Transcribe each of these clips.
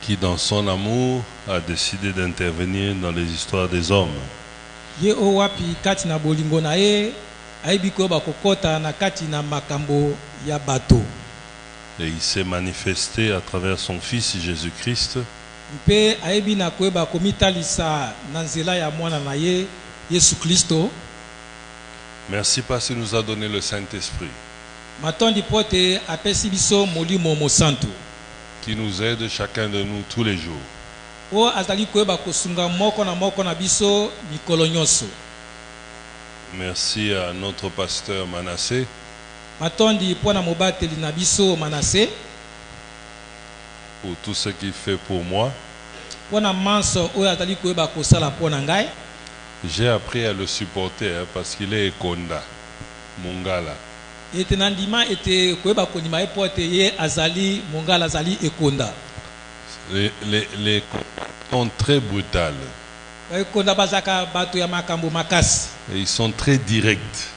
qui dans son amour a décidé d'intervenir dans les histoires des hommes. Ye o wapi kati na bolingo na ye aibi ko ba kokota na kati na makambo ya bato. Et il s'est manifesté à travers son Fils Jésus-Christ. Mpe aibi na ko ba komitalisa na nzela ya mwana na ye Yesu Kristo. Merci parce qu'il nous a donné le Saint-Esprit. Matondi pote apesi biso molimo mosantu qui nous aide chacun de nous tous les jours. O azali ko ba kosunga moko na biso mikolo nyonso. Merci à notre pasteur Manassé. Matondi pona mobateli na biso Manassé pour tout ce qu'il fait pour moi. Pona manso o azali ko ba kosala pona ngai. J'ai appris à le supporter parce qu'il est Ekonda, Mongala. Ete nandima ete ko ba konima epote ye azali Mongala azali Ekonda. Les sont très brutales. Et ils sont très directs.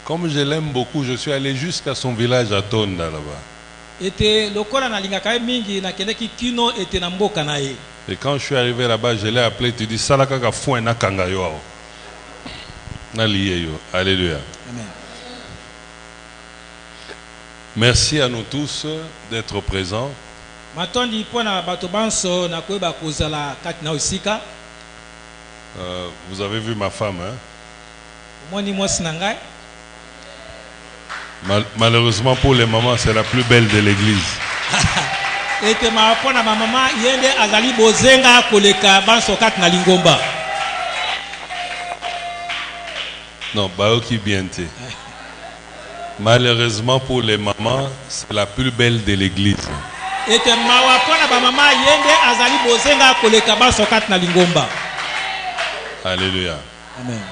Comme je l'aime beaucoup, je suis allé jusqu'à son village à Tonda là-bas. Et quand je suis arrivé là-bas, je l'ai appelé, tu dis Salakaka Fouena Kangayo. Alléluia. Amen. Merci à nous tous d'être présents. Vous avez vu ma femme, hein? Malheureusement pour les mamans, c'est la plus belle de l'église. Non, Baoki Biente. Malheureusement pour les mamans, c'est la plus belle de l'église. Alléluia. Amen.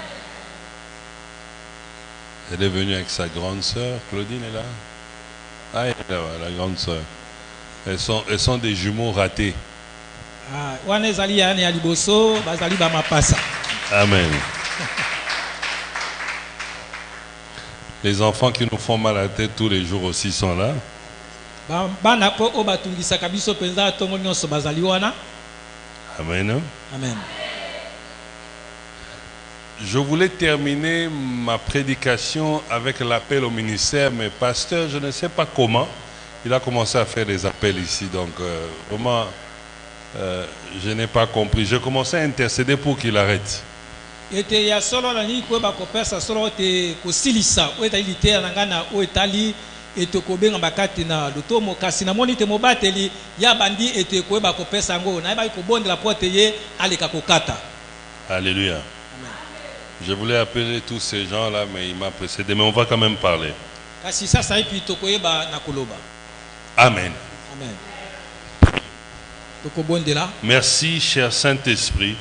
Elle est venue avec sa grande sœur. Claudine est là. Ah, elle est là, la grande sœur. Elles sont des jumeaux ratés. Amen. Les enfants qui nous font mal à la tête tous les jours aussi sont là. Amen. Amen. Je voulais terminer ma prédication avec l'appel au ministère, mais pasteur, je ne sais pas comment, il a commencé à faire des appels ici, donc vraiment, je n'ai pas compris. Je commençais à intercéder pour qu'il arrête. Et ya solo na ni ko ba ko pesa solo te ko silisa o etali te na ngana o etali eto ko benga bakati na lutomo kasi na moni te mobateli ya bandi ete ko ba ko pesa ngo na ba ko bonde la porte ye aleka ko kata. Alléluia. Amen. Je voulais appeler tous ces gens là, mais il m'a précédé, mais on va quand même parler. Kasi sasa ipi to ko yeba na koloba. Amen. Amen. To ko bonde la. Merci cher Saint-Esprit.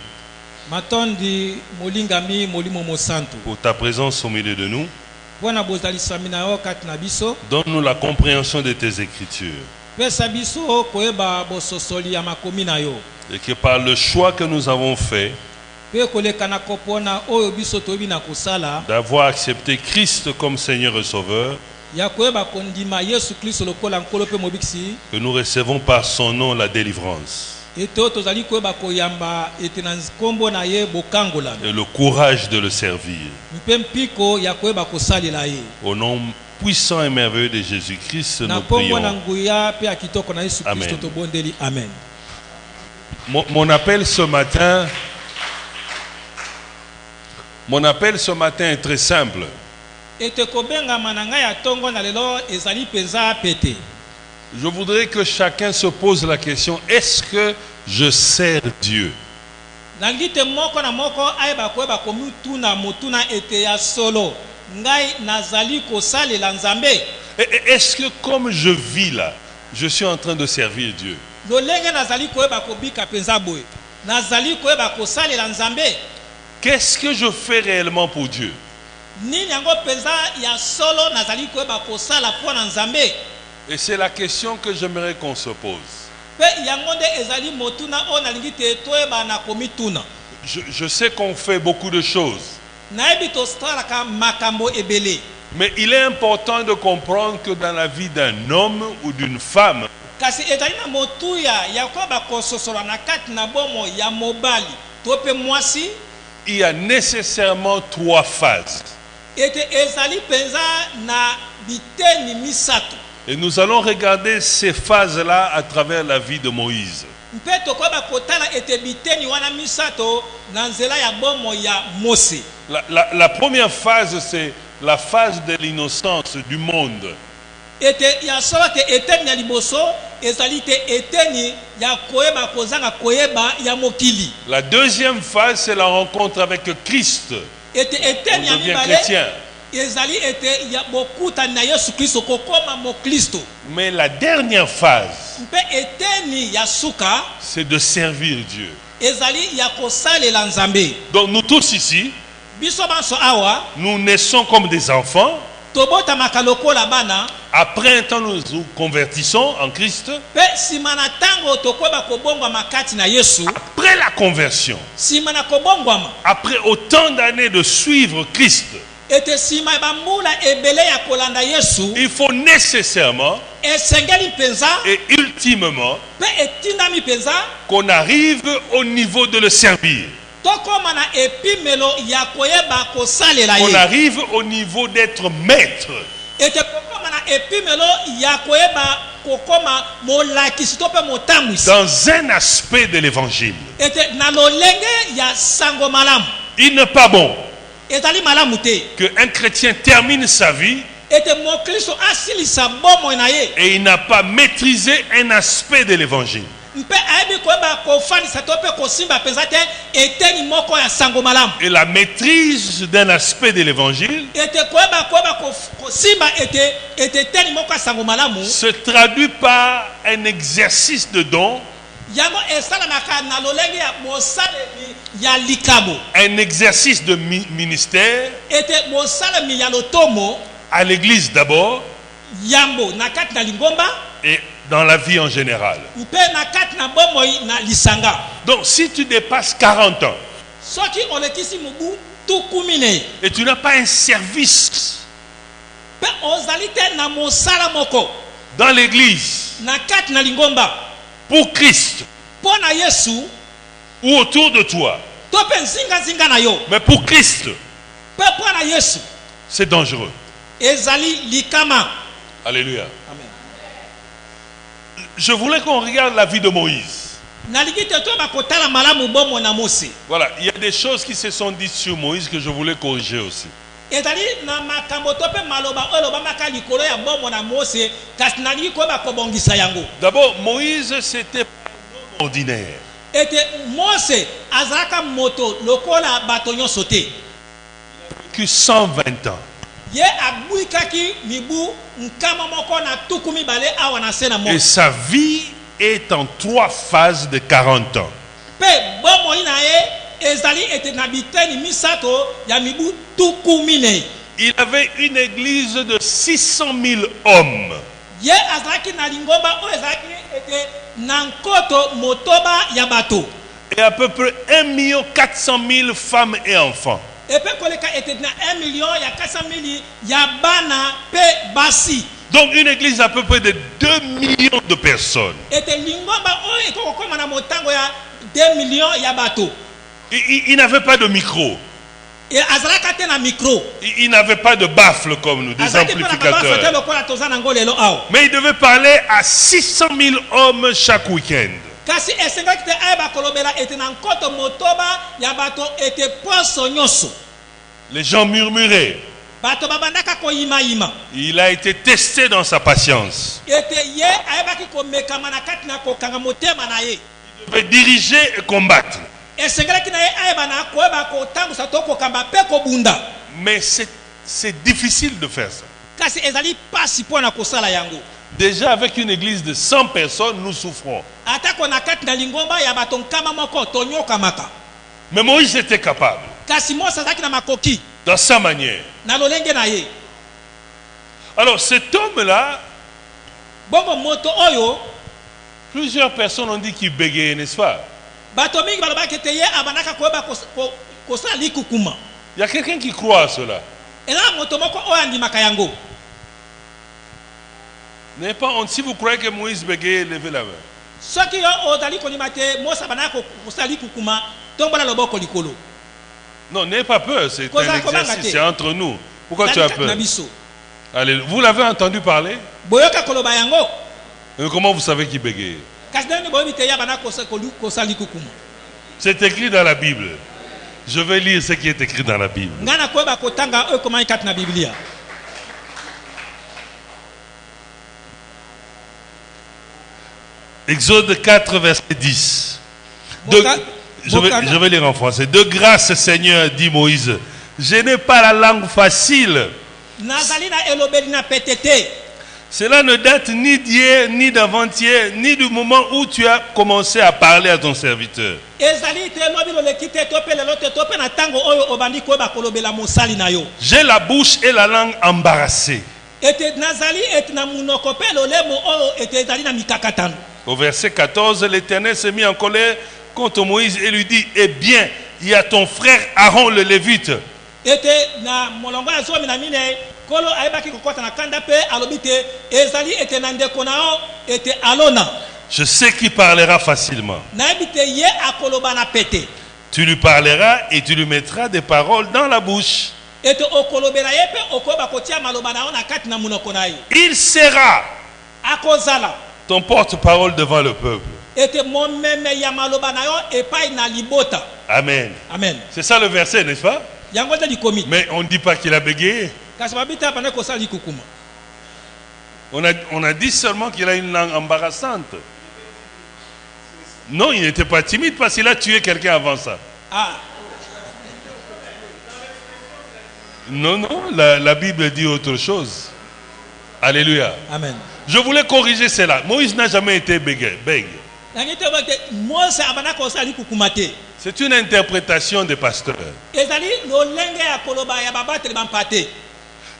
Pour ta présence au milieu de nous. Donne-nous la compréhension de tes écritures. Et que par le choix que nous avons fait d'avoir accepté Christ comme Seigneur et Sauveur, que nous recevons par son nom la délivrance. Et le courage de le servir. Au nom puissant et merveilleux de Jésus-Christ, nous prions. Amen. Amen. Mon appel ce matin est très simple. Je voudrais que chacun se pose la question, est-ce que je sers Dieu? Est-ce que comme je vis là, je suis en train de servir Dieu? Qu'est-ce que je fais réellement pour Dieu? Et c'est la question que j'aimerais qu'on se pose. Je sais qu'on fait beaucoup de choses. Mais il est important de comprendre que dans la vie d'un homme ou d'une femme, kasi ezali na motuya ya kwa bakososola na kati na bomo ya mobali to pe mwasi il y a nécessairement 3 phases. ete ezali penza na biteni misato. Et nous allons regarder ces phases-là à travers la vie de Moïse. mpe tokoba kotala ete biteni wana misato na nzela ya bomo ya Mose. La première phase, c'est la phase de l'innocence du monde. Ete ya solo te eteni ya liboso ezali te eteni ya koyeba kozanga koyeba ya mokili. La deuxième phase, c'est la rencontre avec Christ. Ete eteni ya On devient mibale chrétien. ezali ete ya bokutani na Yesu Kristo kokoma mokristo. Mais la dernière phase, Mpe eteni ya suka c'est de servir Dieu. ezali ya kosalela Nzambe. Donc nous tous ici, Biso banso awa nous naissons comme des enfants. tobotamaka lokola bana. Après un temps, nous nous convertissons en Christ. Pe sima na tango tokoba kobongwama kati na Yesu. Après la conversion, Sima na kobongwama après autant d'années de suivre Christ, ete sima ya bambula ebele ya kolanda Yesu il faut nécessairement esengeli mpenza et ultimement pe etindami mpenza qu'on arrive au niveau de le servir. tokoma na epimelo ya koyeba kosalela On ye. arrive au niveau d'être maître. Ete kokoma na epimelo ya koyeba kokoma molakisi to pe motambwisi Dans un aspect de l'évangile, ete na lolenge ya sango malamu il n'est pas bon ezali malamu te qu'un chrétien termine sa vie ete mokristo asilisa bomoi na ye et il n'a pas maîtrisé un aspect de l'évangile. mpe ayebi koyeba kofanisa to pe kosimba mpenza te eteni moko ya sango malamu. Et la maîtrise d'un aspect de l'évangile Ete koyeba kosimba ete eteni moko ya sango malamu se traduit par un exercice de don, yango esalamaka na lolenge ya mosalemi ya likabo un exercice de ministère ete mosalemi ya lotomo à l'église d'abord yambo na kati na lingomba et dans la vie en général. mpe na kati na bomoi na lisanga. Donc si tu dépasses 40 ans Soki olekisi mubu tukumine et tu n'as pas un service mpe ozali te na mosala moko dans l'église na kati na lingomba pour Christ mpo na Yesu ou autour de toi, to mpe nzinga na yo mais pour Christ, mpe mpo na Yesu c'est dangereux. ezali likama. Alléluia. Amen. Je voulais qu'on regarde la vie de Moïse. Nalingi te toyeba kotala malamu bomo na Mose. Voilà, il y a des choses qui se sont dites sur Moïse que je voulais corriger aussi. Ezali na makambo to mpe maloba oyo lobamaka likolo ya bomo na Mose kasi nalingi koyeba kobongisa yango. D'abord, Moïse, c'était pas un homme ordinaire. Ete Mose azalaka moto lokola bato nyonso te. Il a vécu 120 ans. Ye abwikaki mibu nkama moko na tuku mibale awa na se na Et moko. sa vie est en 3 phases de 40 ans. Pe bomoi na ye ezali ete na biteni misato ya mibu tuku mine. Il avait une église de 600 000 hommes. Ye azalaki na lingomba oyo ezalaki ete na nkoto motoba ya bato. Et à peu près 1 400 000 femmes et enfants. Epe koleka ete na 1 million ya 400,000 ya bana pe basi. Donc une église à peu près de 2 millions de personnes. Ete lingomba oyo ekokoma na motango ya 2 millions ya bato. Il n'avait pas de micro. E azalaka te na micro. Il n'avait pas de baffle comme nous, des Azalaki pe na babafa te amplificateurs. lokola toza nango lelo awa. Mais il devait parler à 600 000 hommes chaque week-end. Kasi esengaki te ayeba kolobela ete na nkoto motoba ya bato ete poso nyonso. Les gens murmuraient. Bato babandaka koyima. Il a été testé dans sa patience. Ete ye ayebaki komekama na kati na kokanga motema na ye. Il devait diriger et combattre. Esengelaki na ye ayeba na koyeba kotambusa to kokamba pe kobunda. Mais c'est difficile de faire ça. Kasi ezali pasi mpo na kosala yango. Déjà avec une église de 100 personnes, nous souffrons. Atako na kati na lingomba ya bato nkama moko tonyokamaka. Mais Moïse était capable, Kasi Mose azalaki na makoki dans sa manière. na lolenge na ye. Alors cet homme-là, Bongo moto oyo plusieurs personnes ont dit qu'il bégayait, n'est-ce pas? bato mingi balobaki ete ye abanaka koyeba kosala likukuma. Il y a quelqu'un qui croit à cela. N'est pas honte. Si vous croyez que Moïse bégayait, levez la main. Non, n'ayez pas peur, c'est un exercice, c'est entre nous. Pourquoi tu as peur? Allez, vous l'avez entendu parler? Mais comment vous savez qu'il bégayait? C'est écrit dans la Bible. Je vais lire ce qui est écrit dans la Bible. Exode 4, verset 10. Je vais lire en français. De grâce, Seigneur, dit Moïse, je n'ai pas la langue facile. Cela ne date ni d'hier, ni d'avant-hier, ni du moment où tu as commencé à parler à ton serviteur. J'ai la bouche et la langue embarrassées. Au verset 14, l'Éternel s'est mis en colère contre Moïse et lui dit, eh bien, il y a ton frère Aaron le Lévite. Je sais qu'il parlera facilement. Tu lui parleras et tu lui mettras des paroles dans la bouche. Il sera ton porte-parole devant le peuple. Amen. Amen. C'est ça le verset, n'est-ce pas? Mais on ne dit pas qu'il a bégayé. On a dit seulement qu'il a une langue embarrassante. Non, il n'était pas timide parce qu'il a tué quelqu'un avant ça. Non, la Bible dit autre chose. Alléluia. Amen. Je voulais corriger cela. Moïse n'a jamais été bègue. C'est une interprétation des pasteurs.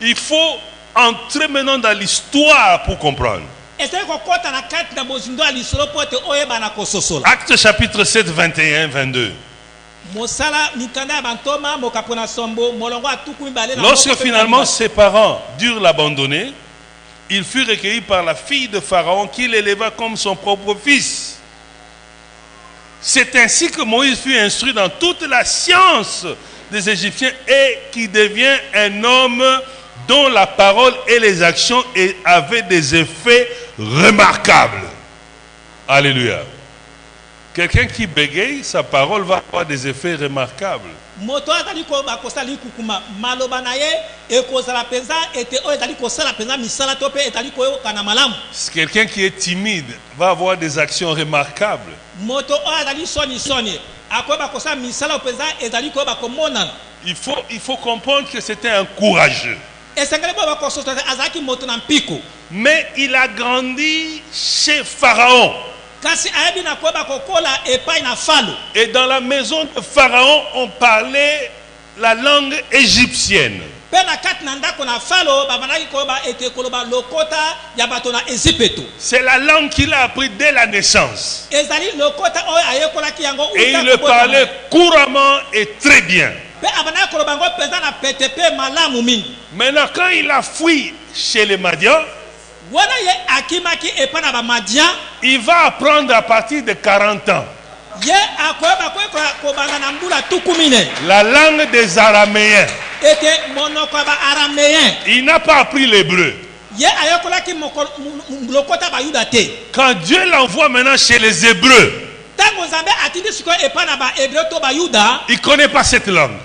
Il faut entrer maintenant dans l'histoire pour comprendre. Actes chapitre 7, 21, 22. Lorsque finalement ses parents durent l'abandonner, il fut recueilli par la fille de Pharaon qui l'éleva comme son propre fils. C'est ainsi que Moïse fut instruit dans toute la science des Égyptiens et qui devient un homme dont la parole et les actions avaient des effets remarquables. Alléluia. Quelqu'un qui bégaye, sa parole va avoir des effets remarquables. Quelqu'un qui est timide va avoir des actions remarquables. Il faut comprendre que c'était un courageux. Mais il a grandi chez Pharaon. Et dans la maison de Pharaon, on parlait la langue égyptienne. C'est la langue qu'il a appris dès la naissance. Et il le parlait couramment et très bien. Maintenant, quand il a fui chez les Madians, il va apprendre à partir de 40 ans la langue des Araméens. Il n'a pas appris l'hébreu. Quand Dieu l'envoie maintenant chez les Hébreux, il ne connaît pas cette langue.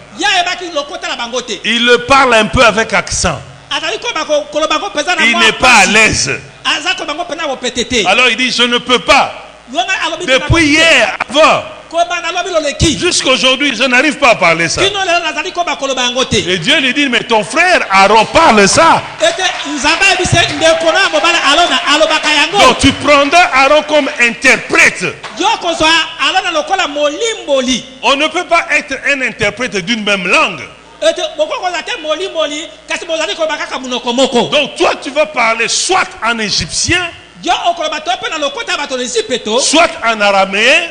Il le parle un peu avec accent. Il n'est pas à l'aise. Alors il dit, je ne peux pas. Depuis hier, avant, jusqu'à aujourd'hui, je n'arrive pas à parler ça. Et Dieu lui dit, mais ton frère Aaron parle ça. Donc tu prendras Aaron comme interprète. On ne peut pas être un interprète d'une même langue. Donc toi tu vas parler soit en égyptien, soit en araméen,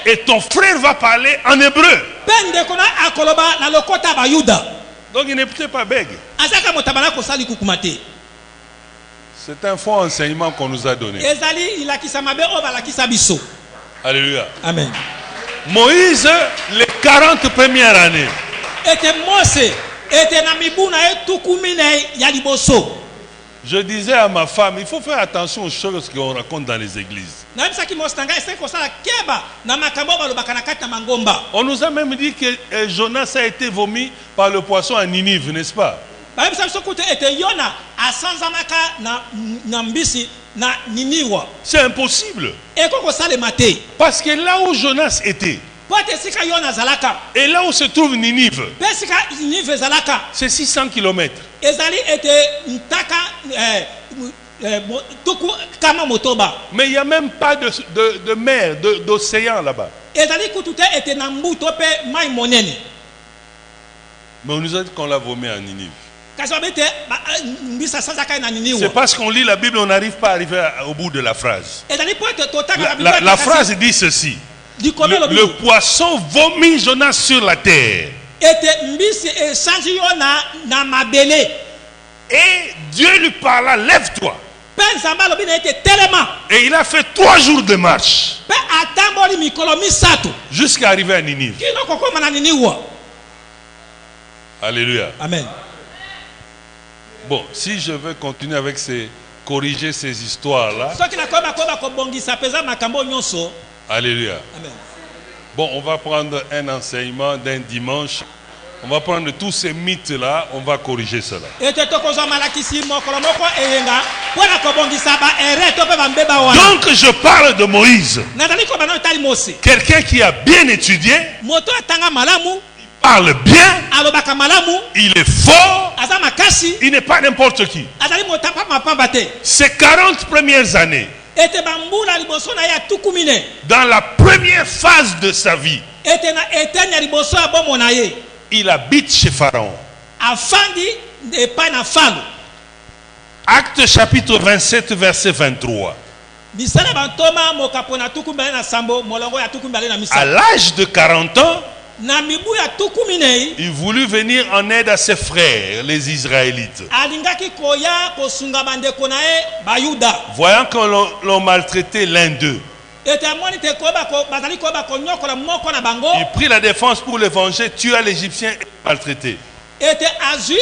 et ton frère va parler en hébreu. Donc il n'était pas bègue. azaka motabana kosali kukumate. C'est un faux enseignement qu'on nous a donné. Ezali ilakisa mabe o balakisa biso. Alléluia. Amen. Moïse, les 40 premières années, Ete Mose ete na mibuna etukumine ya liboso. je disais à ma femme, il faut faire attention aux choses qu'on raconte dans les églises. Na bisaki Mose tanga ese kosala keba na makambo balobaka na kati na mangomba. On nous a même dit que Jonas a été vomi par le poisson à Ninive, n'est-ce pas? Ba bisa biso kute ete Yona asanzamaka na mbisi na Niniwa. C'est impossible. Eko kosala mate. Parce que là où Jonas était, Pote sika Yona zalaka. et là où se trouve Ninive, Pe sika Ninive zalaka. c'est 600 km. Ezali ete ntaka tuku kama motoba. Mais il n'y a même pas de mer, d'océan là-bas. Ezali kutute ete na mbuto pe mai monene. Mais on nous a dit qu'on l'a vomi à Ninive. Kasi babete mbisa sanzaka na Niniwa. C'est parce qu'on lit la Bible, on n'arrive pas à arriver au bout de la phrase. Ezali pote totaka La phrase dit ceci. Le poisson vomit Jonas sur la terre. Ete mbisi esanji Yona na mabele. Et Dieu lui parla, lève-toi. Pe nzamba lobi na ete telema. Et il a fait 3 jours de marche Pe atamboli mikolo misato. jusqu'à arriver à Ninive. Kino kokoma na Niniwa. Alléluia. Amen. Bon, si je veux continuer avec corriger ces histoires-là. Soki na koba kobongisa peza makambo nyonso. Alléluia. Amen. Bon, on va prendre un enseignement d'un dimanche. On va prendre tous ces mythes-là, on va corriger cela. Ete tokozwa malakisi mokolo moko eyenga pona kobongisa ba ere to pe ba mbeba wana. Donc je parle de Moïse. Nazali ko bana tali Mose. Quelqu'un qui a bien étudié, Moto atanga malamu, parle bien, alobaka malamu, il est fort, aza makasi, il n'est pas n'importe qui. azali motapa mapamba te. Ces 40 premières années, Ete bambula liboso na ya tukumine. dans la première phase de sa vie, Ete na etenya liboso ya bomo na ye. il habite chez Pharaon. Afandi epai na falo. Acte chapitre 27, verset 23. Misala bantoma mokapo na tukumbale na sambo molongo ya tukumbale na À misala. l'âge de 40 ans, Na mibu ya tukumine il voulut venir en aide à ses frères, les Israélites. alingaki koya kosunga bandeko na ye bayuda. Voyant qu'on l'ont maltraité l'un d'eux, Ete amoni te koba ko bazali koba ko nyokola moko na bango. il prit la défense pour le venger, tua l'Égyptien et le maltraité. Ete azui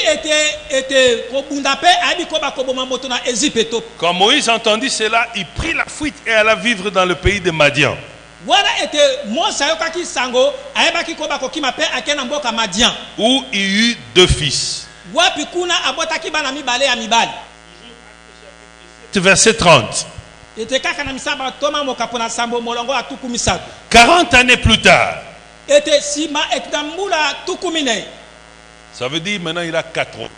ete kobunda pe abi koba ko boma moto na Égypte. Quand Moïse entendit cela, il prit la fuite et alla vivre dans le pays de Madian. Wana ete Mose ayokaki sango ayebaki koba ko kima pe akena mboka Madian. Où il eut 2 fils. Wapi kuna abotaki bana mibale ya mibali. Verset 30. Ete kaka na misaba toma mokapo na sambo molongo ya tuku misato. 40 années plus tard, Ete sima ekdambula tuku mine. ça veut dire maintenant il a 4 ans.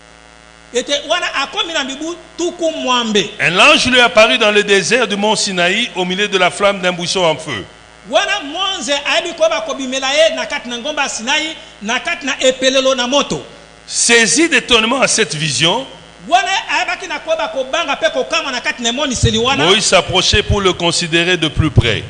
Ete wana akomi na bibu tuku mwambe. Un ange lui apparut dans le désert du mont Sinaï au milieu de la flamme d'un buisson en feu. Wana monze ayebi koba ko bimela ye na kati na ngomba Sinai na kati na epelelo na moto. Saisi d'étonnement à cette vision, Wana ayebaki na koba ko banga pe ko kama na kati na moni seli wana. Moïse s'approchait pour le considérer de plus près.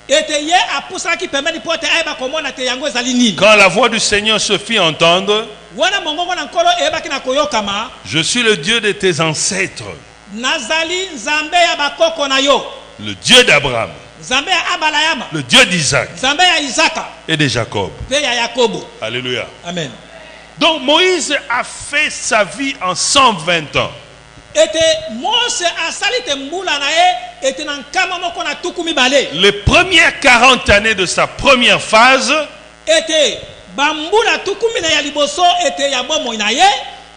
Ete ye apusaki pembeni pote ayeba ko mona te yango ezali nini. Quand la voix du Seigneur se fit entendre, Wana mongongo na nkolo ayebaki na koyokama. je suis le Dieu de tes ancêtres, Nazali nzambe ya bakoko na yo. le Dieu d'Abraham, Nzambe ya Abalayama. le Dieu d'Isaac Nzambe ya Isaka. et de Jacob. Pe ya Yakobo. Alléluia. Amen. Donc Moïse a fait sa vie en 120 ans. Ete Mose asali te mbula na ye ete na nkama moko na tuku mibale. Les premières 40 années de sa première phase, Ete bambula tuku mine ya liboso ete ya bomo na ye.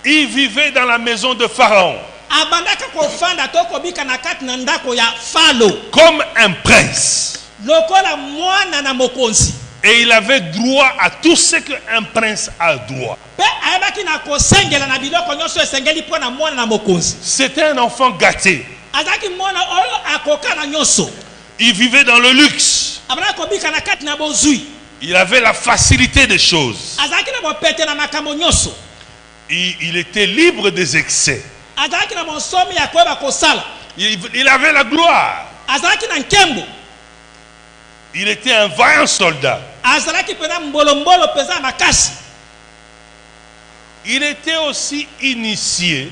il vivait dans la maison de Pharaon Abandaka kofanda to kobika na kati na ndako ya falo. comme un prince. Lokola mwana na mokonzi. Et il avait droit à tout ce qu'un prince a droit. Pe ayebaki na kosengela na biloko nyonso esengeli mpo na mwana na mokonzi. C'était un enfant gâté. Azaki mwana oyo akoka na nyonso. Il vivait dans le luxe. Abana kobika na kati na bozui. Il avait la facilité des choses. Azaki na bopete na makambo nyonso. Il était libre des excès. Azaki na monsomi ya koyeba kosala. Il avait la gloire. Azaki na nkembo. Il était un vaillant soldat. Azalaki pena mbolo pesa makasi. il était aussi initié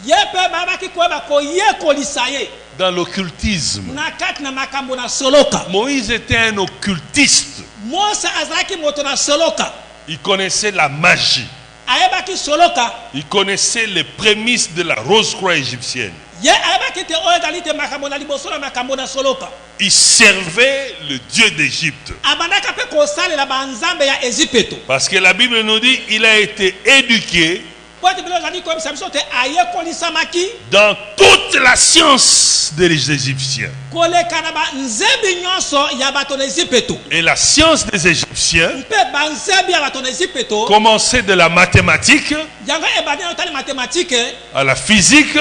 ye mpe babaki koyeba koyekolisa ye dans l'occultisme. na kati na makambo na soloka. Moïse était un occultiste. Mose azalaki moto na soloka, Il connaissait la magie. ayebaki soloka, Il connaissait les prémices de la Rose-Croix égyptienne. ye ayebaki te oyo ezali te makambo na liboso na makambo na soloka. Il servait le Dieu d'Égypte. Abandaka mpe kosalela banzambe ya Ezipeto. Parce que la Bible nous dit qu'il a été éduqué Po ete bilo ezali koyebisa biso te ayekolisamaki dans toute la science des Égyptiens. koleka na banzembi nyonso ya bato na Ezipeto. Et la science des Égyptiens Mpe banzembi ya bato na Ezipeto commençait de la mathématique yango ebandi na otali matematike à la physique,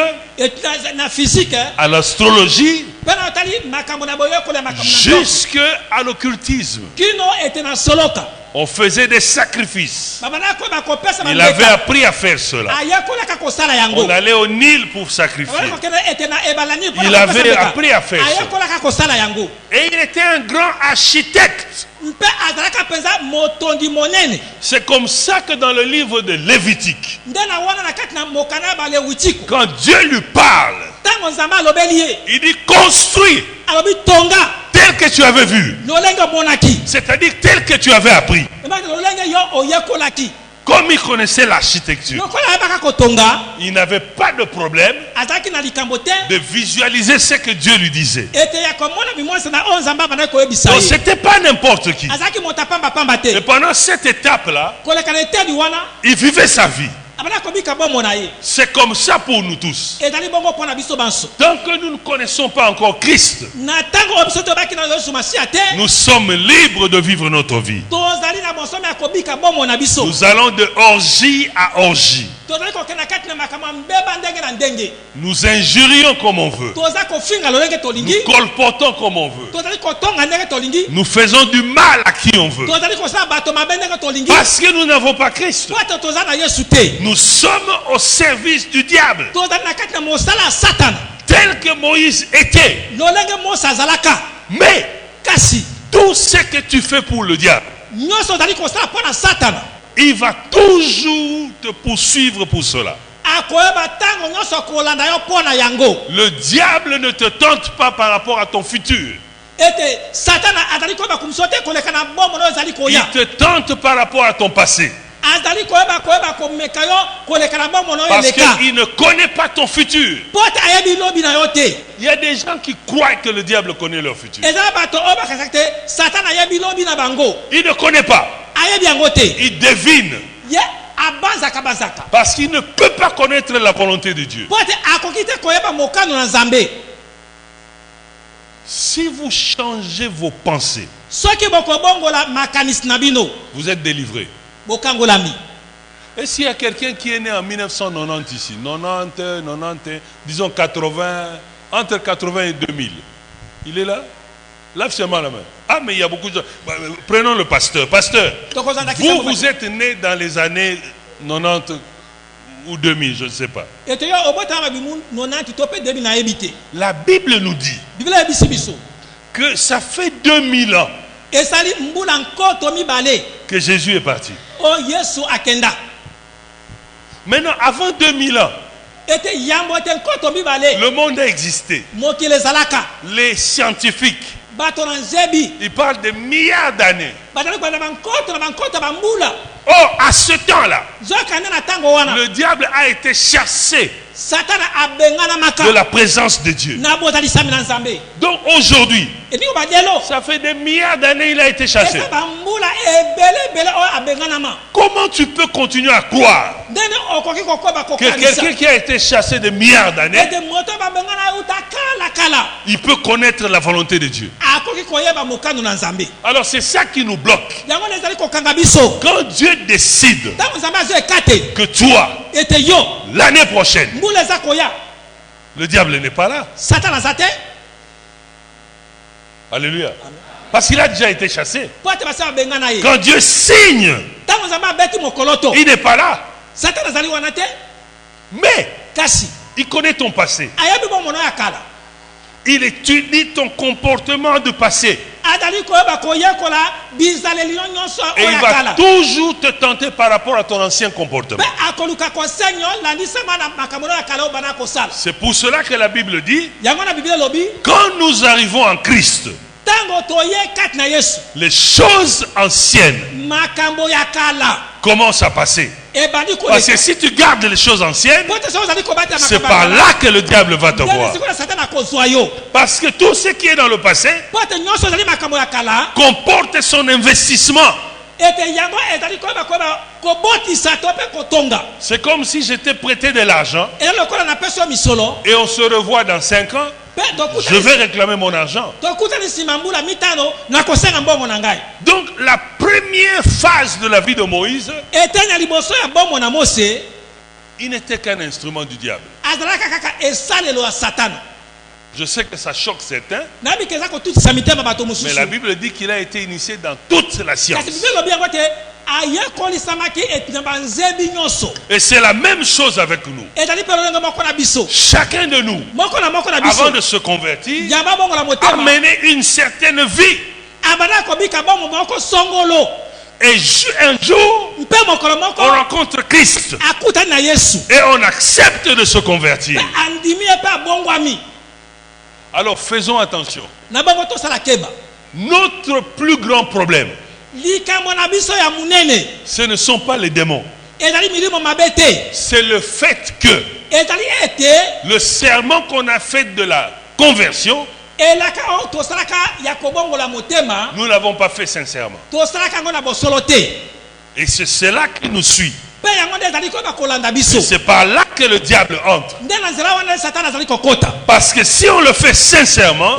na physique à l'astrologie, mpe na otali makambo na boyekolo ya makambo na nzoto jusqu'à l'occultisme. kino ete na soloka On faisait des sacrifices. babandaka koyeba kopesa Il avait bambeka appris à faire cela. ayekolaka kosala yango. On allait au Nil pour sacrifier. Babandaka kokende ete na ebala nini mpona Il kopesa avait mbeka. appris à faire ça. ayekolaka kosala yango Et il était un grand architecte. mpe azalaka mpenza motongi monene. C'est comme ça que dans le livre de Lévitique, nde na wana na kati na mokanda ya balewitiko quand Dieu lui parle, ntango nzambe alobeli ye il dit construis alobi tonga tel que tu avais vu. lolenge omonaki, C'est-à-dire tel que tu avais appris. ebaki lolenge yo oyekolaki. Comme il connaissait l'architecture, lokola ayebaka kotonga il n'avait pas de problème azalaki na likambo te de visualiser ce que Dieu lui disait. ete ya komona bimonisa na oyo nzambe abandaki koyebisa Donc ye. c'était pas n'importe qui. azalaki moto apambapamba Et te pendant cette étape-là, koleka na eteni wana il vivait sa vie. abandaki kobika bomo na ye. C'est comme ça pour nous tous. ezali bongo mpo na biso banso. Tant que nous ne connaissons pas encore Christ, na ntango oyo biso tobaki na yesu masiya te nous sommes libres de vivre notre vie. tozali na bonsomi ya kobika bomo na biso. Nous allons de orgie à orgie. tozali kokenda kati na makambo ya mbeba ndenge na ndenge. Nous injurions comme on veut. toza kofinga lolenge tolingi. Nous colportons comme on veut. tozali kotonga ndenge tolingi. Nous faisons du mal à qui on veut. tozali kosala bato mabe ndenge tolingi. Parce que nous n'avons pas Christ. po ete toza na yesu te. Nous sommes au service du diable. tozali na kati na mosala ya satana Tel que Moïse était. lolenge mose azalaka. Mais kasi tout ce que tu fais pour le diable, nyonso ozali kosala mpo na satana il va toujours te poursuivre pour cela. akoyeba ntango nyonso kolanda yo mpo na yango. Le diable ne te tente pas par rapport à ton futur. ete satana azali koyeba komso te koleka na bomo na oyo ezali Il koya. te tente par rapport à ton passé. azali koyeba komeka yo koleka na bomo na oyo Parce eleka. qu'il ne connaît pas ton futur. po ete ayebi lobi na yo te. Il y a des gens qui croient que le diable connaît leur futur. eza bato oyo bakasaki te satana ayebi lobi na bango. Il ne connaît pas. ayebi yango te. Il devine. ye abanzaka. Parce qu'il ne peut pas connaître la volonté de Dieu. po ete akoki te koyeba mokano na nzambe. Si vous changez vos pensées, soki bokobongola makanisi na bino vous êtes délivrés. bokangolami. Et s'il y a quelqu'un qui est né en 1990 ici, 90, disons 80, entre 80 et 2000, il est là? Lève seulement la main. Ah, mais il y a beaucoup de gens. Prenons le pasteur. Pasteur, vous êtes né dans les années 90 ou 2000, je ne sais pas. ete yo obotama bimu 90 to pe 2000 na yebi te. La Bible nous dit biblia yebisi biso que ça fait 2000 ans esali mbula nkoto mibale que Jésus est parti. o yesu akenda. Maintenant, avant 2000 ans, ete yambo te nkoto mibale le monde a existé. mokili ezalaka. Les scientifiques, bato na nzebi ils parlent de milliards d'années. bazali koyenda bankoto bambula. Oh, à ce temps-là, zokanda na ntango wana le diable a été chassé satana abengana maka de la présence de Dieu. na botalisami na nzambe. Donc aujourd'hui, etingo badelo ça fait des milliards d'années il a été chassé. eza bambula ebele oyo abenganama. Comment tu peux continuer à croire ndenge okoki kokoba que kokanisa quelqu'un qui a été chassé de milliards d'années, ete moto babengana uta kala il peut connaître la volonté de Dieu? akoki koyeba mokano na nzambe. Alors c'est ça qui nous bloque. yango nde ezali kokanga biso. Quand Dieu décide ntango nzambe azo ekate que toi, ete yo l'année prochaine, mbula eza koya le diable n'est pas là. satana aza te. Alléluia. Parce qu'il a déjà été chassé. po ete basi babengana ye. Quand Dieu signe, ntango nzambe abeti mokolo to il n'est pas là. satana azali wana te. Mais kasi il connaît ton passé. ayebi bomono ya kala. il étudie ton comportement du passé. Et il va toujours te tenter par rapport à ton ancien comportement. C'est pour cela que la Bible dit, quand nous arrivons en Christ, les choses anciennes commencent à passer. Parce que si tu gardes les choses anciennes, c'est par là que le diable va te voir. Parce que tout ce qui est dans le passé comporte son investissement. C'est comme si j'étais prêté de l'argent et on se revoit dans 5 ans. Je vais réclamer mon argent. Donc la première phase de la vie de Moïse, il n'était qu'un instrument du diable. Je sais que ça choque certains, mais la Bible dit qu'il a été initié dans toute la science. Et c'est la même chose avec nous. Chacun de nous, avant de se convertir, a mené une certaine vie. Et un jour, on rencontre Christ et on accepte de se convertir. Alors faisons attention. Notre plus grand problème, ce ne sont pas les démons. C'est le fait que le serment qu'on a fait de la conversion, nous ne l'avons pas fait sincèrement. Et c'est cela qui nous suit. C'est par là que le diable entre. Parce que si on le fait sincèrement,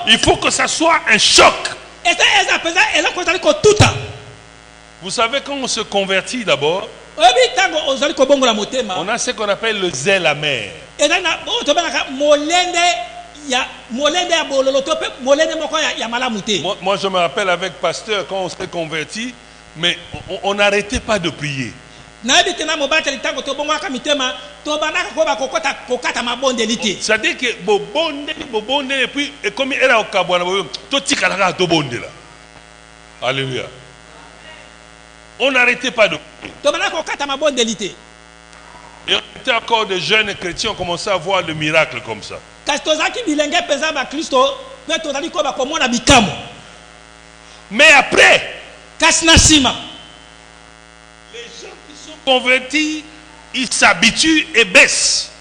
il faut que ça soit un choc. Vous savez, quand on se convertit d'abord, on a ce qu'on appelle le zèle amer. Moi je me rappelle avec pasteur, quand on s'est converti, mais on n'arrêtait pas de prier. C'est-à-dire que et puis comme elle a au alléluia. On n'arrêtait pas de prier. Et on était encore des jeunes chrétiens, on commençait à voir le miracle comme ça. Mais après, les gens qui sont convertis, ils s'habituent et baissent.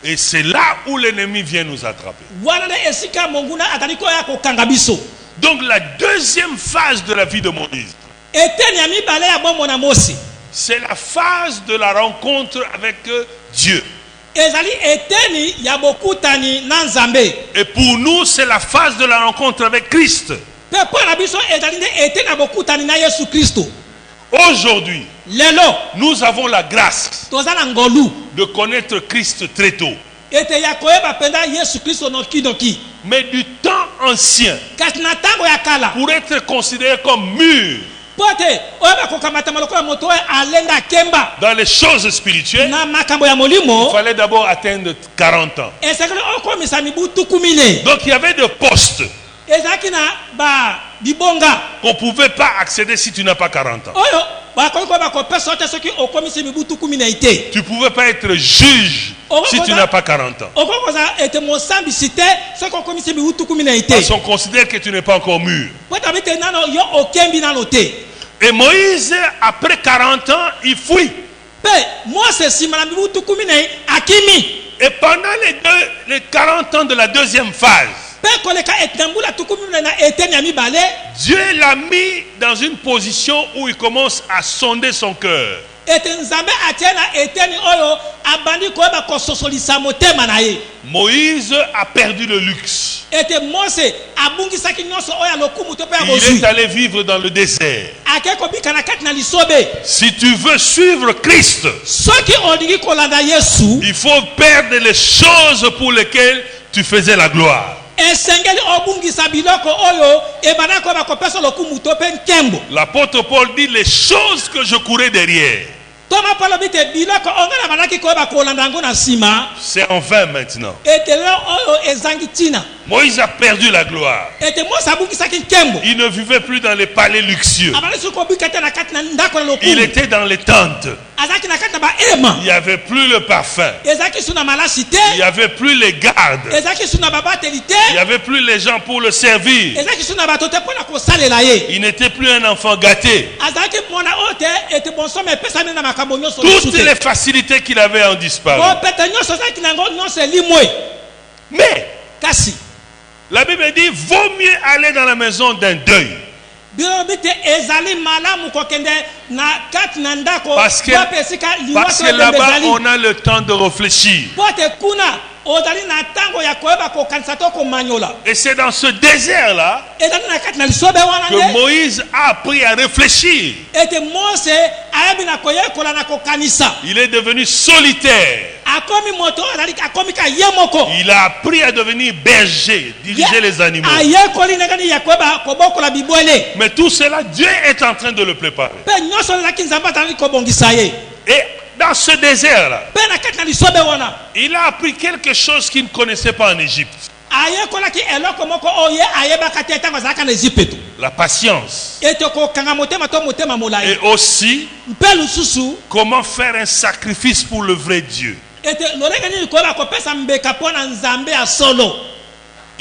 Et c'est là où l'ennemi vient nous attraper. Donc la deuxième phase de la vie de Moïse, c'est la phase de la rencontre avec Dieu. Et pour nous, c'est la phase de la rencontre avec Christ. Aujourd'hui, nous avons la grâce de connaître Christ très tôt. Mais du temps ancien, pour être considéré comme mûr dans les choses spirituelles, il fallait d'abord atteindre 40 ans. Donc il y avait des postes qu'on ne pouvait pas accéder si tu n'as pas 40 ans. Tu ne pouvais pas être juge si tu n'as pas 40 ans. Parce qu'on considère que tu n'es pas encore mûr. Et Moïse, après 40 ans, il fuit. Et pendant les 40 ans de la deuxième phase, Dieu l'a mis dans une position où il commence à sonder son cœur. Moïse a perdu le luxe. Il est allé vivre dans le désert. Si tu veux suivre Christ, il faut perdre les choses pour lesquelles tu faisais la gloire. L'apôtre Paul dit les choses que je courais derrière. Toma palo bite biloko ongana manaki ko ba ko landango na sima. C'est en vain maintenant. Etelo oyo ezangitina. Moïse a perdu la gloire. Ete Moïse abukisaki nkembo. Il ne vivait plus dans les palais luxueux. Abali suko bikata na kati na ndako na lokumu. Il était dans les tentes. Azaki na kati na ba ema. Il n'y avait plus le parfum. Ezaki suna malasi te. Il n'y avait plus les gardes. Ezaki suna babateli te. Il n'y avait plus les gens pour le servir. Ezaki suna bato te pona ko salela ye. Il n'était plus un enfant gâté. Azaki mona ote ete bonsome pesa na makambo nyonso. Toutes les facilités qu'il avait ont disparu. Bo peta nyonso zaki na ngo nyonso limwe. Mais Kasi la Bible dit vaut mieux aller dans la maison d'un deuil. Parce que là-bas on a le temps de réfléchir. Et c'est dans ce désert-là que Moïse a appris à réfléchir. Il est devenu solitaire. Il a appris à devenir berger, diriger les animaux. Mais tout cela, Dieu est en train de le préparer. Et dans ce désert-là, il a appris quelque chose qu'il ne connaissait pas en Égypte. La patience. Et aussi, comment faire un sacrifice pour le vrai Dieu.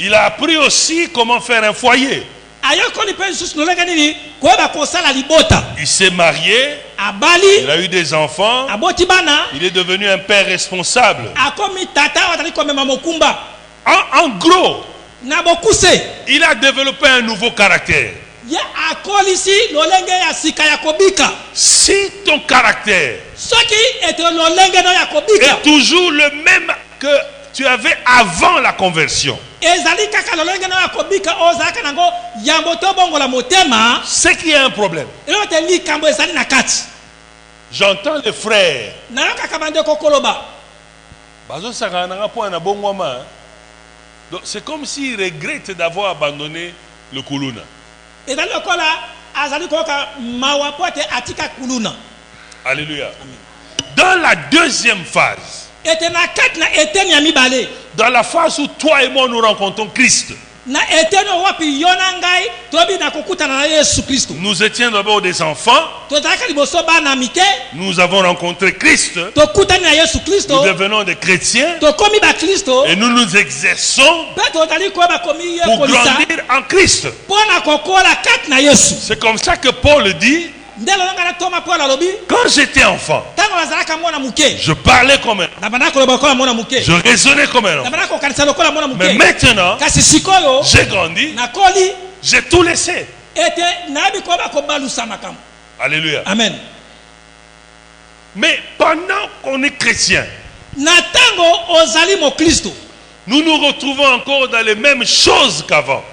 Il a appris aussi comment faire un foyer. Il s'est marié, il a eu des enfants, il est devenu un père responsable. En gros, il a développé un nouveau caractère. Si ton caractère est toujours le même que tu avais avant la conversion, c'est qu'il y a un problème. J'entends les frères. Donc c'est comme s'ils regrettent d'avoir abandonné le Kuluna. Alléluia. Dans la deuxième phase, dans la phase où toi et moi nous rencontrons Christ, nous étions d'abord des enfants. Nous avons rencontré Christ. Nous devenons des chrétiens. Et nous nous exerçons pour grandir en Christ. C'est comme ça que Paul dit: quand j'étais enfant, je parlais comme un homme, je raisonnais comme un homme. Mais maintenant, j'ai grandi, j'ai tout laissé. Alléluia. Amen. Mais pendant qu'on est chrétien, nous nous retrouvons encore dans les mêmes choses qu'avant.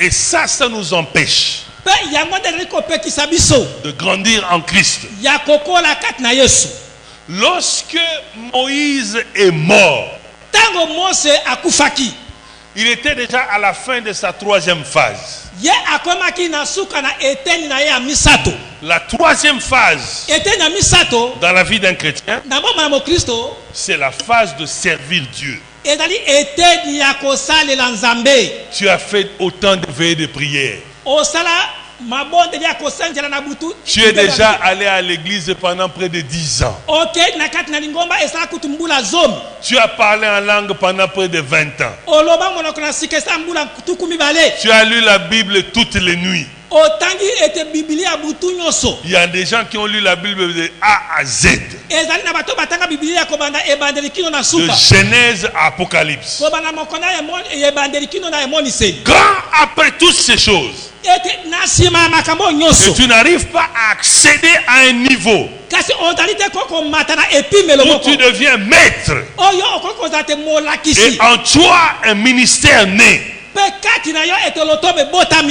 Et ça nous empêche de grandir en Christ. Lorsque Moïse est mort, il était déjà à la fin de sa troisième phase. La troisième phase dans la vie d'un chrétien, c'est la phase de servir Dieu. Tu as fait autant de veillées de prière. Tu es déjà allé à l'église pendant près de 10 ans. Tu as parlé en langue pendant près de 20 ans. Tu as lu la Bible toutes les nuits. Il y a des gens qui ont lu la Bible de A à Z. De Genèse à Apocalypse. Quand après toutes ces choses, et tu n'arrives pas à accéder à un niveau où tu deviens maître, et en toi un ministère naît,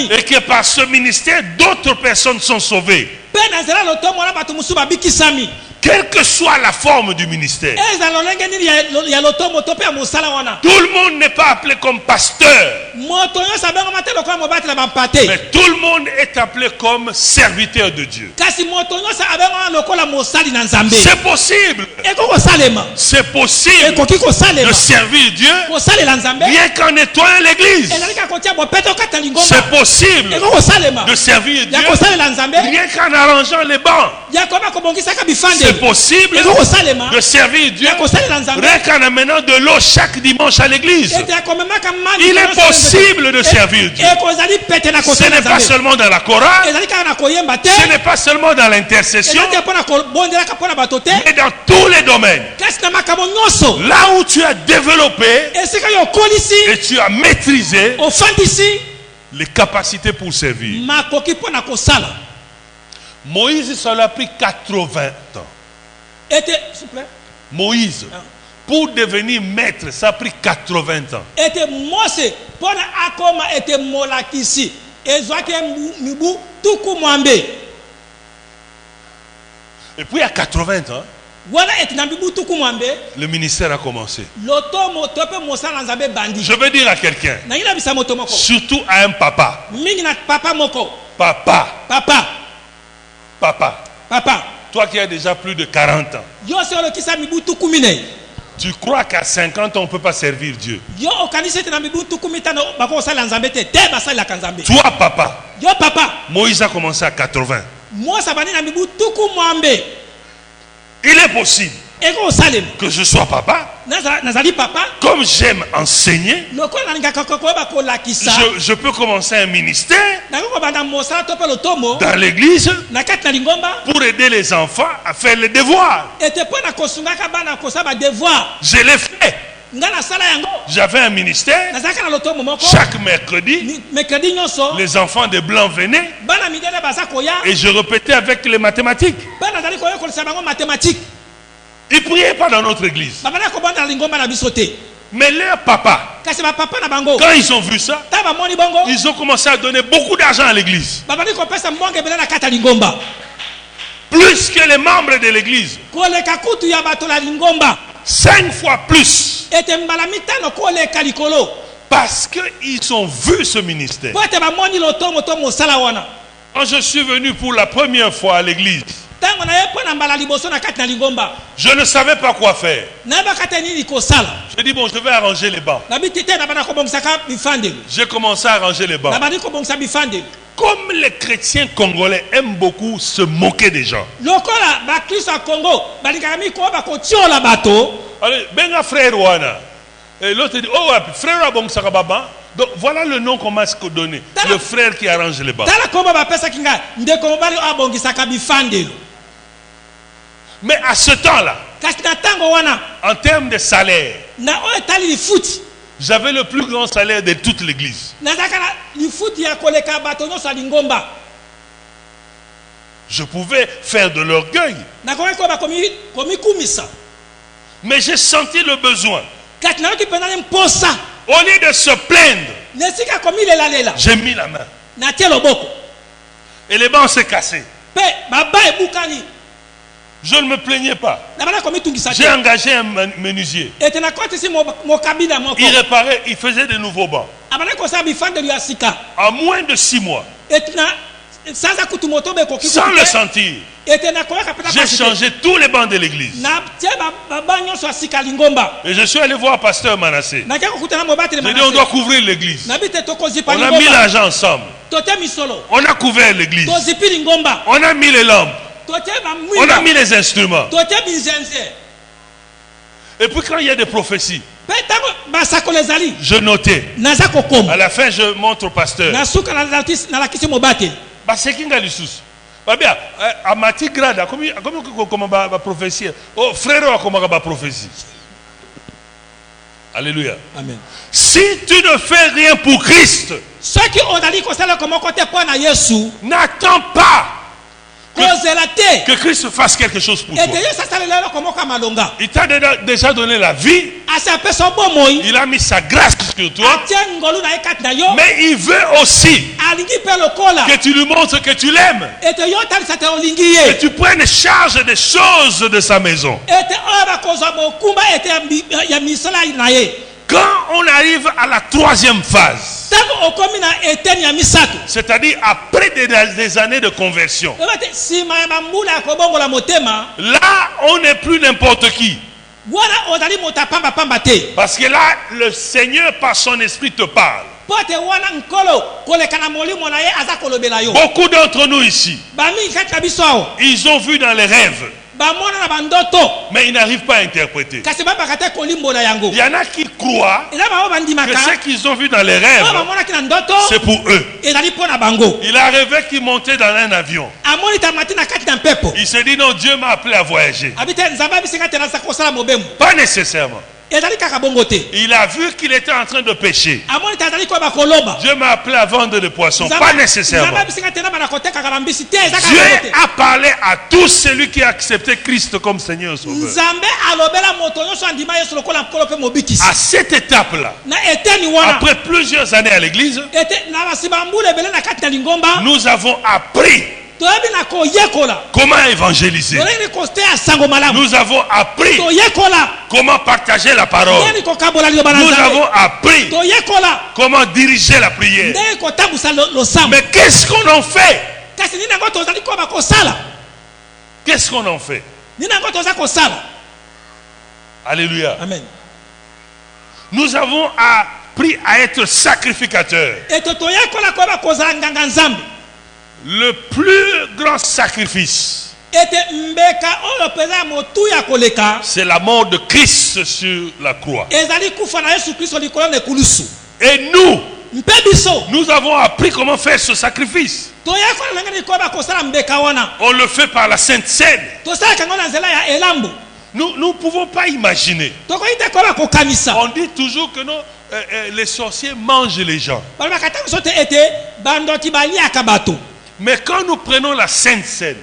et que par ce ministère d'autres personnes sont sauvées, Quelle que soit la forme du ministère. Tout le monde n'est pas appelé comme pasteur. Mais tout le monde est appelé comme serviteur de Dieu. C'est possible. C'est possible de servir Dieu rien qu'en nettoyant l'église. C'est possible de servir Dieu rien qu'en arrangeant les bancs. C'est possible de servir Dieu rien qu'en amenant de l'eau chaque dimanche à l'église. Il est possible de servir Dieu. Ce n'est pas seulement dans la chorale, ce n'est pas seulement dans l'intercession, mais dans tous les domaines. Là où tu as développé et tu as maîtrisé les capacités pour servir. Moïse, ça lui a pris 80 ans. Moïse, pour devenir maître, ça a pris 80 ans. Et puis à 80 ans, le ministère a commencé. Je veux dire à quelqu'un, surtout à un papa. Papa, toi qui as déjà plus de 40 ans, tu crois qu'à 50 ans on ne peut pas servir Dieu? Toi papa, Moïse a commencé à 80. Il est possible que je sois papa. Comme j'aime enseigner, je peux commencer un ministère dans l'église pour aider les enfants à faire les devoirs. Je l'ai fait. J'avais un ministère. Chaque mercredi, les enfants de blanc venaient et je répétais avec les mathématiques. Ils ne priaient pas dans notre église. Mais leur papa, quand ils ont vu ça, ils ont commencé à donner beaucoup d'argent à l'église. Plus que les membres de l'église. 5 fois plus. Parce qu'ils ont vu ce ministère. Quand je suis venu pour la première fois à l'église, je ne savais pas quoi faire. J'ai dit bon, je vais arranger les bancs. J'ai commencé à arranger les bancs. Comme les chrétiens congolais aiment beaucoup se moquer des gens. Allez, benga frère wana. Et l'autre dit oh frère abong sakababa. Donc voilà le nom qu'on m'a donné. Le frère qui arrange les bancs. Mais à ce temps-là, en termes de salaire, j'avais le plus grand salaire de toute l'église. Je pouvais faire de l'orgueil. Mais j'ai senti le besoin. Au lieu de se plaindre, j'ai mis la main. Et les bancs s'est cassé. Je ne me plaignais pas. J'ai engagé un menuisier. Il réparait, il faisait de nouveaux bancs. En moins de 6 mois, sans le sentir, j'ai changé tous les bancs de l'église. Et je suis allé voir pasteur Manassé. J'ai dit on doit couvrir l'église. On a mis l'argent ensemble. On a couvert l'église. On a mis les lampes. On a mis les instruments. Et puis quand il y a des prophéties, je notais. À la fin, je montre au pasteur. C'est qui a l'issue. À Mati Grada, comment va prophétie? Oh, frère, comment va prophétie? Alléluia. Amen. Si tu ne fais rien pour Christ, n'attends pas que Christ fasse quelque chose pour toi. Il t'a déjà donné la vie. Il a mis sa grâce sur toi. Mais il veut aussi que tu lui montres que tu l'aimes. Que tu prennes charge des choses de sa maison. Quand on arrive à la troisième phase, c'est-à-dire après des années de conversion, là on n'est plus n'importe qui. Parce que là le Seigneur par son esprit te parle. Beaucoup d'entre nous ici, ils ont vu dans les rêves, mais ils n'arrivent pas à interpréter. Il y en a qui croient que ce qu'ils ont vu dans les rêves, c'est pour eux. Il a rêvé qu'il montait dans un avion. Il se dit non, Dieu m'a appelé à voyager. Pas nécessairement. Il a vu qu'il était en train de pécher. Dieu m'a appelé à vendre des poissons. Pas nécessairement. Dieu a parlé à tous celui qui a accepté Christ comme Seigneur Sauveur. À cette étape-là, après plusieurs années à l'église, nous avons appris comment évangéliser. Nous avons appris comment partager la parole. Nous avons appris comment diriger la prière. Mais qu'est-ce qu'on en fait? Qu'est-ce qu'on en fait? Alléluia. Amen. Nous avons appris à être sacrificateurs. Le plus grand sacrifice, c'est la mort de Christ sur la croix. Et nous avons appris comment faire ce sacrifice. On le fait par la Sainte Seine. Nous ne pouvons pas imaginer. On dit toujours que non, les sorciers mangent les gens. Mais quand nous prenons la Sainte Seine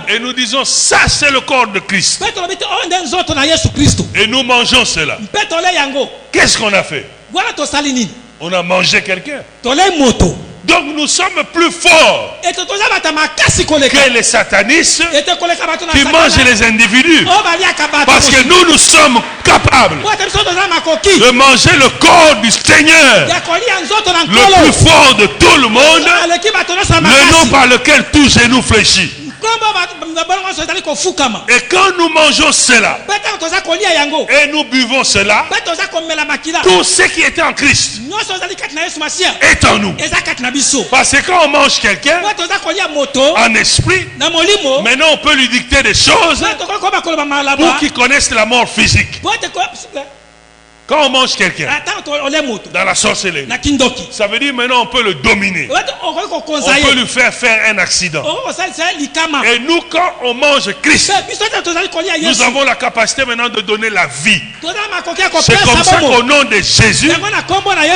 et nous disons ça c'est le corps de Christ et nous mangeons cela, qu'est-ce qu'on a fait? On a mangé quelqu'un. Donc nous sommes plus forts que les satanistes qui mangent les individus. Parce que nous sommes capables de manger le corps du Seigneur, le plus fort de tout le monde, le nom par lequel tout genou fléchit. Et quand nous mangeons cela et nous buvons cela, tout ce qui était en Christ est en nous. Parce que quand on mange quelqu'un en esprit, maintenant on peut lui dicter des choses pour qu'il connaisse la mort physique. Quand on mange quelqu'un dans la sorcellerie, ça veut dire maintenant on peut le dominer. On peut lui faire un accident. Et nous, quand on mange Christ, nous avons la capacité maintenant de donner la vie. C'est comme ça qu'au nom de Jésus,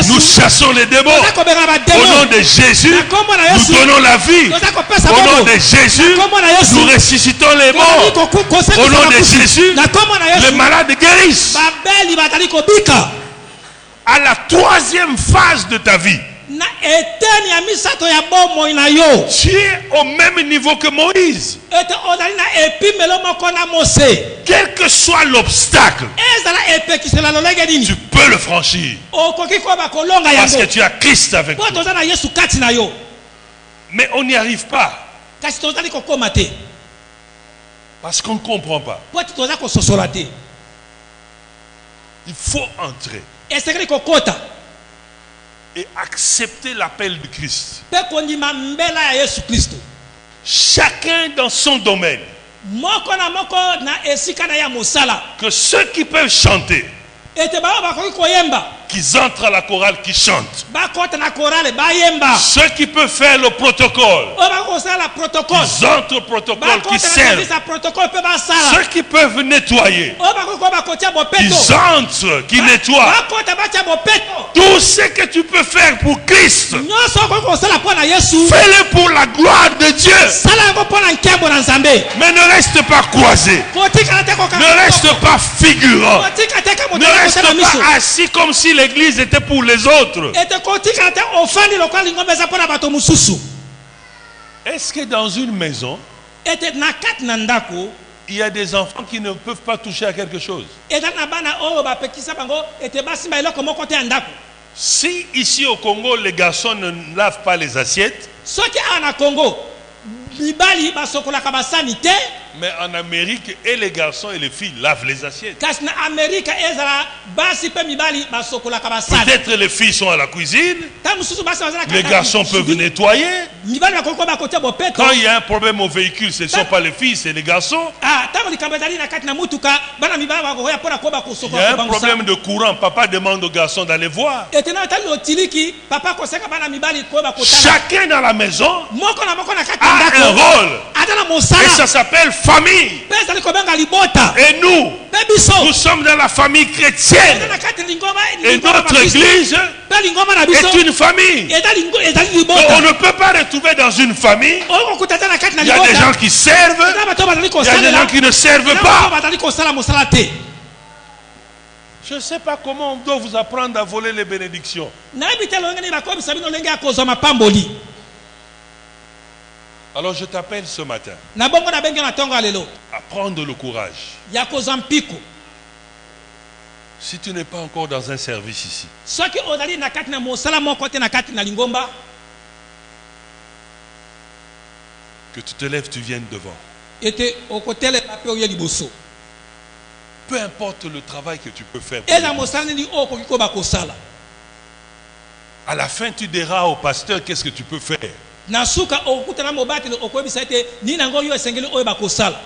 nous chassons les démons. Au nom de Jésus, nous donnons la vie. Au nom de Jésus, nous ressuscitons les morts. Au nom de Jésus, les malades guérissent. À la troisième phase de ta vie, tu es au même niveau que Moïse. Quel que soit l'obstacle, tu peux le franchir. Parce que tu as Christ avec toi. Mais on n'y arrive pas. Parce qu'on ne comprend pas. Il faut entrer et accepter l'appel de Christ. Chacun dans son domaine. Que ceux qui peuvent chanter, qu'ils entrent à la chorale, qu'ils chantent. bakota na korale bayemba Ceux qui peuvent faire le protocole, oyo bakosala protocole ils entrent au protocole, qui bakota na servent. kanisa protocole mpe basala Ceux qui peuvent nettoyer, oyo bakoki bakotia bopeto ils entrent, qui nettoient. bakota batia bopeto Tout ce que tu peux faire pour Christ, nyonso okoki kosala mpo na yesu fais-le pour la gloire de Dieu. sala yango mpo na nkembo na nzambe Mais ne reste pas croisé. kotikala te Ne reste pas figurant. kotika te ka Ne moto reste akosala miso pas assis comme si l'église était pour les autres. ete kotikala te ofandi lokola lingomba eza mpo na bato mosusu Est-ce que dans une maison, ete na kati na ndako il y a des enfants qui ne peuvent pas toucher à quelque chose? ezali na bana oyo bapekisa bango ete basimba eloko moko te ya ndako Si ici au Congo, les garçons ne lavent pas les assiettes, soki awa na congo mibali basokolaka basani te mais en Amérique, et les garçons et les filles lavent les assiettes. kasi na amerika ezala basi mpe mibali basokolaka basani Peut-être les filles sont à la cuisine, ntango mosusu basi bazalaka les garçons peuvent nettoyer. mibali bakoki ko bakotia bopeto Quand il y a un problème au véhicule, ce ne sont pas les filles, c'est les garçons. ntango likambo ezali na kati na mutuka bana mibali bakokoya mpona koba Il y a kosokola un problème de courant, papa demande aux garçons d'aller voir. ete na otali lotiliki papa koseka bana mibali koyeba kotala Chacun dans la maison moko na moko na kati na a un ndako rôle. ata na Et mosala ça s'appelle famille. mpe ezali kobenga libota Et nous, mpe biso nous sommes dans la famille eza chrétienne. na kati lingoma Et notre église mpe lingoma na biso est une famille. ezali Donc, libota on ne peut pas retrouver dans une famille. oyo kokuta te na kati na Il y a des gens libota qui servent, eza bato bazali il y a des gens kosalela qui ne servent eza bato pas. bazali kosala mosala te Je ne sais pas comment on doit vous apprendre à voler les bénédictions. nayebi te lolenge nini bakobisa bino lolenge ya kozwa mapamboli Alors je t'appelle ce matin na bongo na benge na ntongo ya lelo à prendre le courage. ya kozwa mpiko Si tu n'es pas encore dans un service ici, soki ozali na kati na mosala moko te na kati na lingomba que tu te lèves, tu viennes devant. ete okotelema mpe oye liboso Peu importe le travail que tu peux faire. pour eza l'église. mosala nini oyo okoki koba kosala À la fin, tu diras au pasteur qu'est-ce que tu peux faire. na suka okokutana mobateli okoyebisa ete nini yango oyo esengeli oyo bakosala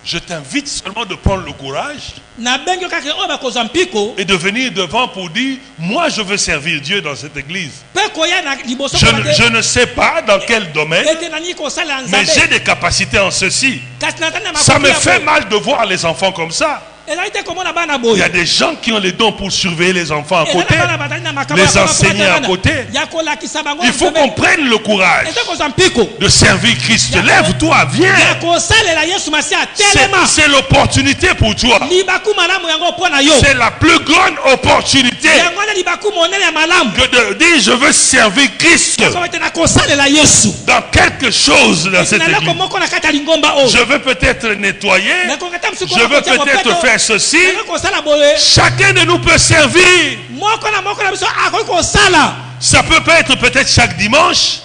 Je t'invite seulement de prendre le courage nabengi yo kaka oyo bakozwa mpiko et de venir devant pour dire, moi je veux servir Dieu dans cette église. mpe koya na liboso Je ne sais pas dans quel domaine, ete nani kosalela mais j'ai nzambe des capacités en ceci. kasi natani na Ça me makoki fait ya mal de voir les enfants comme ça. ezali te komona bana Il y a boye des gens qui ont les dons pour surveiller les enfants à ezali côté, na bana bazali na makambo les ya enseigner à côté. ya kolakisa bango Il faut qu'on prenne le courage ete kozwa mpiko de servir Christ. Lève-toi, ya viens. kosalela yesu masiya telema C'est l'opportunité pour toi. libaku malamu yango mpo na yo C'est la plus grande opportunité yango nde libaku monene ya malamu que de dire je veux servir Christ yango ete na kosalela yesu dans quelque chose dans cette na eloko église. moko na kati ya lingomba oyo Je veux peut-être nettoyer, nakoki ata mosuku je veux peut-être faire ceci. kosala boye Chacun de nous peut servir. moko na biso akoki kosala Ça peut pas être peut-être chaque dimanche.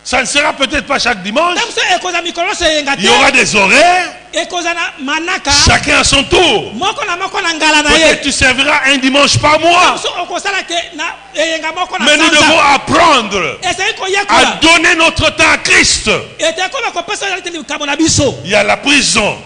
Ça ne sera peut-être pas chaque dimanche. ta mosusu ekozala mikolo nyonso eyenga Il y aura te des horaires. ekozala manaka Chacun à son tour. moko na ngala na Peut-être ye tu serviras un dimanche par ta mois. mosusu okosala te na eyenga moko na Mais nous devons sanza apprendre ezali à koyekola donner notre temps à Christ. ete ekoba kopesa ezali te likambo na biso Il y a la prison.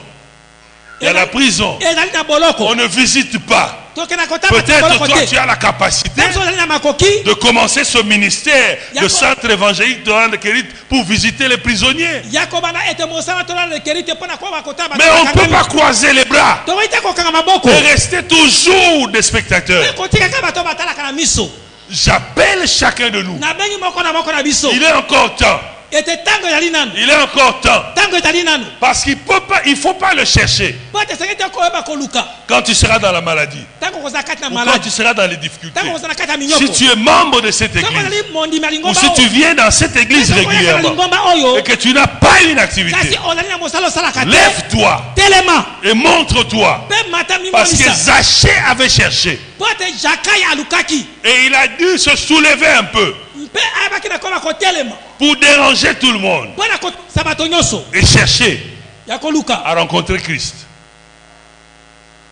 Il y a la prison. ezali na boloko On ne visite pas. tokenda kotala Peut-être boloko toi te tu as la capacité ta mosusu ozali na makoki de commencer ce ministère de Yako- centre évangélique de Rande-Kérit pour visiter les prisonniers. ya kobanda ete mosala tolala lekeri te mpo na koba kotala Mais on ne peut pas croiser les bras tokoki te kokanga maboko et rester toujours des spectateurs. kotika kaka bato batalaka na miso J'appelle chacun de nous. nabengi moko na biso Il est encore temps. ete ntango ezali nanu Il est encore temps. ntango ezali nanu Parce qu'il ne faut pas le chercher po ete esengeli te koyeba koluka quand tu seras dans la maladie ntango kozala kati na ou quand maladi tu seras dans les difficultés. ntango kozala kati ya Si minyoko tu es membre de cette soki église ozali mondimi ya ou lingomba si tu viens dans cette église oyo koyaka na régulièrement lingomba oyo et que tu n'as pas une kasi activité, ozali na mosala osalaka te lève-toi telema et montre-toi. mpe mata Parce que mimonisa Zachée avait cherché po ete jakai alukaki et il a dû se soulever un peu mpe ayebaki na koba kotelema pour déranger tout le monde mpo na kosa bato nyonso et chercher ya koluka à rencontrer Christ.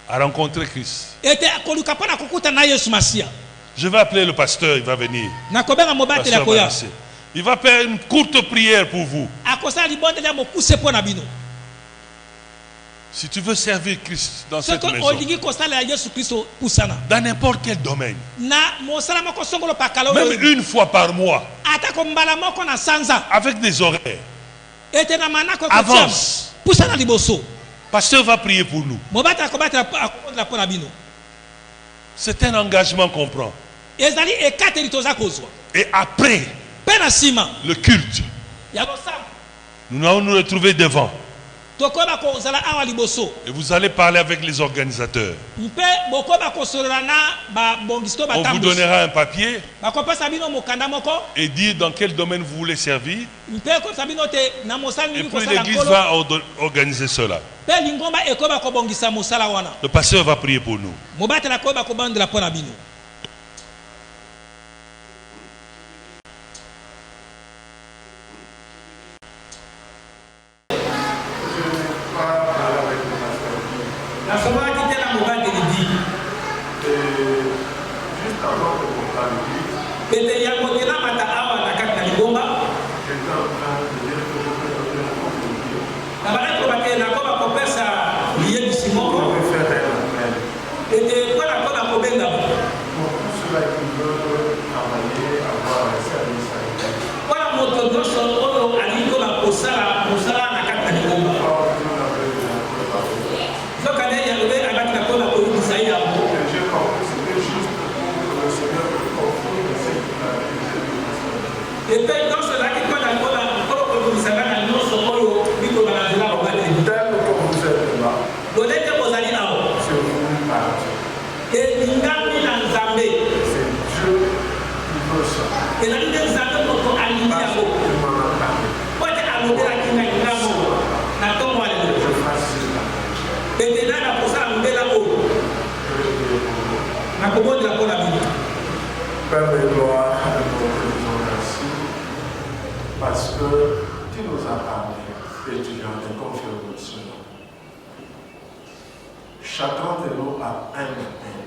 À rencontrer Christ. ete koluka mpo na kokuta na yesu masiya Je vais appeler le pasteur, il va venir. nakobenga mobateli Pasteur akoya Manassé. Il va faire une courte prière pour vous. akosala libondeli ya mokuse mpo na bino Si tu veux servir Christ dans Ce cette que maison, olingi kosala Yesu Kristo pusana. dans n'importe quel domaine, Na mosala moko songolo pakala. même une fois par mois, Ata ko mbala moko na sanza. avec des horaires, Ete na manako ko avance. Pusana liboso. Pasteur va prier pour nous. Mobata ko batela akondla pona bino. C'est un engagement qu'on prend. Ezali ekateli toza kozwa. Et après Pena sima. le culte, Ya bosam. nous allons nous retrouver devant. Tokoba ko zala awa liboso. Et vous allez parler avec les organisateurs. Mpe bokoba ko solana ba bongisto ba On vous donnera un papier Ba ko pesa bino mokanda moko. et dire dans quel domaine vous voulez servir. Mpe ko sabino te na mosala Et ni puis ko sala l'église nkolo. va organiser cela. Pe lingomba ekoba ko bongisa mosala wana. Le pasteur va prier pour nous. Mobatela ko ba ko bandela pona bino. Père de gloire, nous te disons merci parce que tu nous as parlé et tu viens de confirmer cela. Chacun de nous a un appel.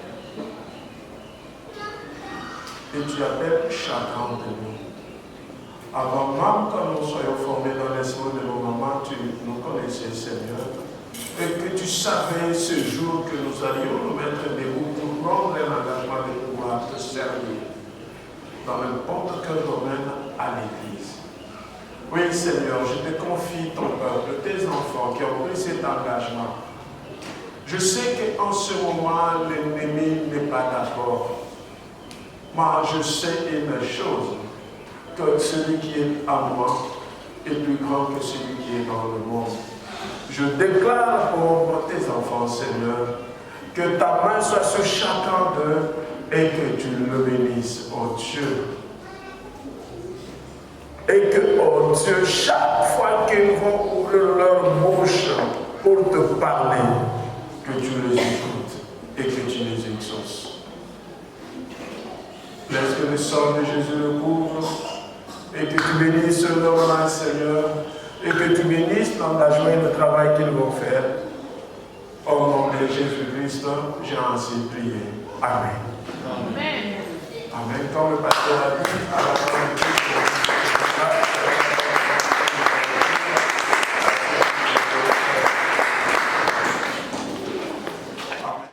Et tu appelles chacun de nous. Avant même que nous soyons formés dans l'esprit de nos mamans, tu nous connaissais, Seigneur. Et que tu savais ce jour que nous allions nous mettre debout pour prendre l'engagement de pouvoir te servir dans n'importe quel domaine à l'Église. Oui, Seigneur, je te confie ton peuple, tes enfants qui ont pris cet engagement. Je sais qu'en ce moment, l'ennemi n'est pas d'accord. Moi, je sais une chose, que celui qui est à moi est plus grand que celui qui est dans le monde. Je déclare pour tes enfants, Seigneur, que ta main soit sur chacun d'eux et que tu le bénisses, oh Dieu. Et que, oh Dieu, chaque fois qu'ils vont ouvrir leur bouche pour te parler, que tu les écoutes et que tu les exauces. Laisse que le sang de Jésus le couvre et que tu bénisses leur main, Seigneur, et que tu bénisses l'engagement et le travail qu'ils vont faire. Au nom de Jésus-Christ, j'ai ainsi prié. Amen. Amen. Amen. Comme le pasteur a dit, à la fin de Christ.